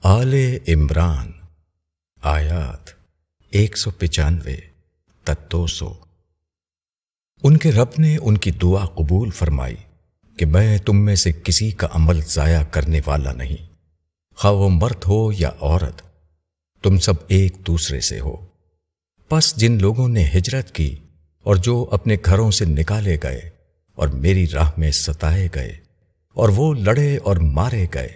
آل عمران آیات 195 تا 200۔ ان کے رب نے ان کی دعا قبول فرمائی کہ میں تم میں سے کسی کا عمل ضائع کرنے والا نہیں، خواہ وہ مرد ہو یا عورت، تم سب ایک دوسرے سے ہو۔ پس جن لوگوں نے ہجرت کی اور جو اپنے گھروں سے نکالے گئے اور میری راہ میں ستائے گئے اور وہ لڑے اور مارے گئے،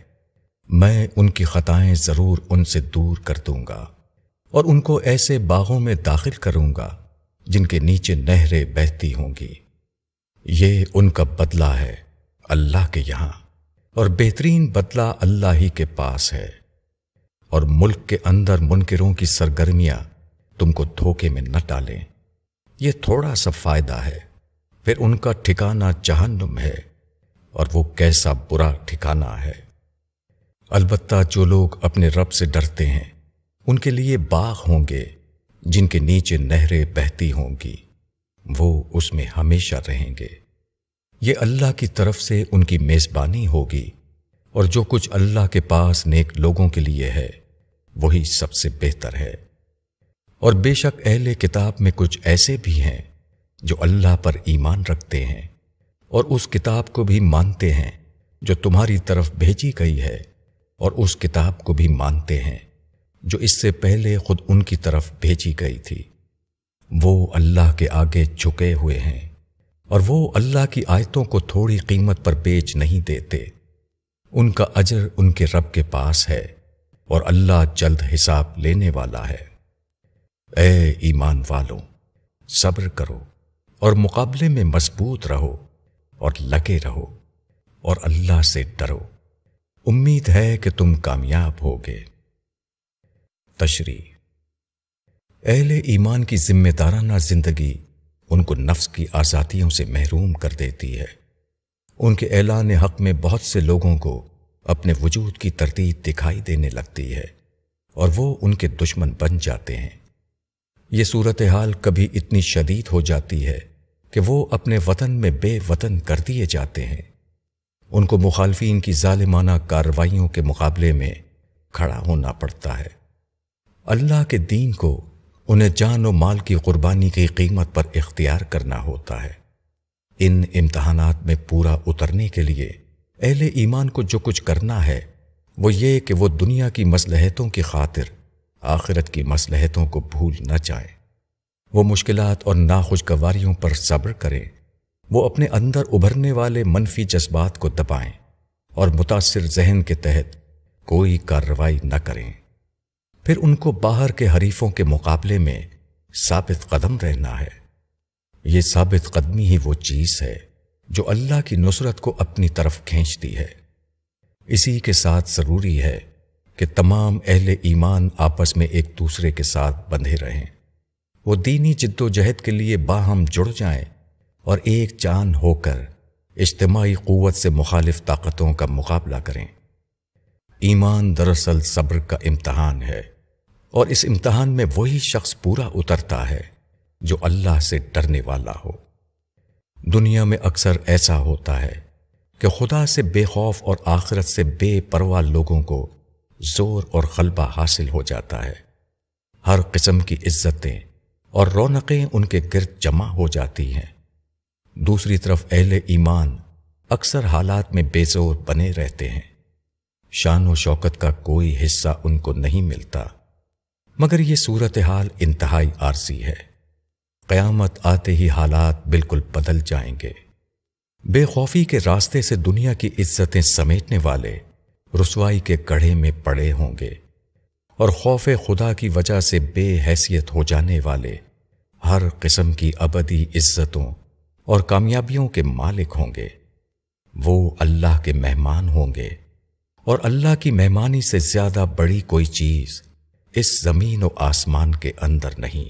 میں ان کی خطائیں ضرور ان سے دور کر دوں گا اور ان کو ایسے باغوں میں داخل کروں گا جن کے نیچے نہریں بہتی ہوں گی۔ یہ ان کا بدلہ ہے اللہ کے یہاں، اور بہترین بدلہ اللہ ہی کے پاس ہے۔ اور ملک کے اندر منکروں کی سرگرمیاں تم کو دھوکے میں نہ ڈالیں، یہ تھوڑا سا فائدہ ہے، پھر ان کا ٹھکانہ جہنم ہے، اور وہ کیسا برا ٹھکانہ ہے۔ البتہ جو لوگ اپنے رب سے ڈرتے ہیں ان کے لیے باغ ہوں گے جن کے نیچے نہریں بہتی ہوں گی، وہ اس میں ہمیشہ رہیں گے۔ یہ اللہ کی طرف سے ان کی میزبانی ہوگی، اور جو کچھ اللہ کے پاس نیک لوگوں کے لیے ہے وہی سب سے بہتر ہے۔ اور بے شک اہل کتاب میں کچھ ایسے بھی ہیں جو اللہ پر ایمان رکھتے ہیں اور اس کتاب کو بھی مانتے ہیں جو تمہاری طرف بھیجی گئی ہے، اور اس کتاب کو بھی مانتے ہیں جو اس سے پہلے خود ان کی طرف بھیجی گئی تھی۔ وہ اللہ کے آگے جھکے ہوئے ہیں، اور وہ اللہ کی آیتوں کو تھوڑی قیمت پر بیچ نہیں دیتے۔ ان کا اجر ان کے رب کے پاس ہے، اور اللہ جلد حساب لینے والا ہے۔ اے ایمان والوں، صبر کرو اور مقابلے میں مضبوط رہو اور لگے رہو، اور اللہ سے ڈرو، امید ہے کہ تم کامیاب ہوگے۔ تشریح: اہل ایمان کی ذمہ دارانہ زندگی ان کو نفس کی آزادیوں سے محروم کر دیتی ہے۔ ان کے اعلان حق میں بہت سے لوگوں کو اپنے وجود کی تردید دکھائی دینے لگتی ہے، اور وہ ان کے دشمن بن جاتے ہیں۔ یہ صورتحال کبھی اتنی شدید ہو جاتی ہے کہ وہ اپنے وطن میں بے وطن کر دیے جاتے ہیں۔ ان کو مخالفین کی ظالمانہ کارروائیوں کے مقابلے میں کھڑا ہونا پڑتا ہے۔ اللہ کے دین کو انہیں جان و مال کی قربانی کی قیمت پر اختیار کرنا ہوتا ہے۔ ان امتحانات میں پورا اترنے کے لیے اہل ایمان کو جو کچھ کرنا ہے وہ یہ کہ وہ دنیا کی مصلحتوں کی خاطر آخرت کی مصلحتوں کو بھول نہ جائیں۔ وہ مشکلات اور ناخوشگواریوں پر صبر کریں، وہ اپنے اندر ابھرنے والے منفی جذبات کو دبائیں اور متاثر ذہن کے تحت کوئی کارروائی نہ کریں۔ پھر ان کو باہر کے حریفوں کے مقابلے میں ثابت قدم رہنا ہے۔ یہ ثابت قدمی ہی وہ چیز ہے جو اللہ کی نصرت کو اپنی طرف کھینچتی ہے۔ اسی کے ساتھ ضروری ہے کہ تمام اہل ایمان آپس میں ایک دوسرے کے ساتھ بندھے رہیں، وہ دینی جد و جہد کے لیے باہم جڑ جائیں اور ایک جان ہو کر اجتماعی قوت سے مخالف طاقتوں کا مقابلہ کریں۔ ایمان دراصل صبر کا امتحان ہے، اور اس امتحان میں وہی شخص پورا اترتا ہے جو اللہ سے ڈرنے والا ہو۔ دنیا میں اکثر ایسا ہوتا ہے کہ خدا سے بے خوف اور آخرت سے بے پرواہ لوگوں کو زور اور غلبہ حاصل ہو جاتا ہے۔ ہر قسم کی عزتیں اور رونقیں ان کے گرد جمع ہو جاتی ہیں۔ دوسری طرف اہل ایمان اکثر حالات میں بے زور بنے رہتے ہیں، شان و شوکت کا کوئی حصہ ان کو نہیں ملتا، مگر یہ صورتحال انتہائی عارضی ہے۔ قیامت آتے ہی حالات بالکل بدل جائیں گے۔ بے خوفی کے راستے سے دنیا کی عزتیں سمیٹنے والے رسوائی کے گڑھے میں پڑے ہوں گے، اور خوف خدا کی وجہ سے بے حیثیت ہو جانے والے ہر قسم کی ابدی عزتوں اور کامیابیوں کے مالک ہوں گے۔ وہ اللہ کے مہمان ہوں گے، اور اللہ کی مہمانی سے زیادہ بڑی کوئی چیز اس زمین و آسمان کے اندر نہیں۔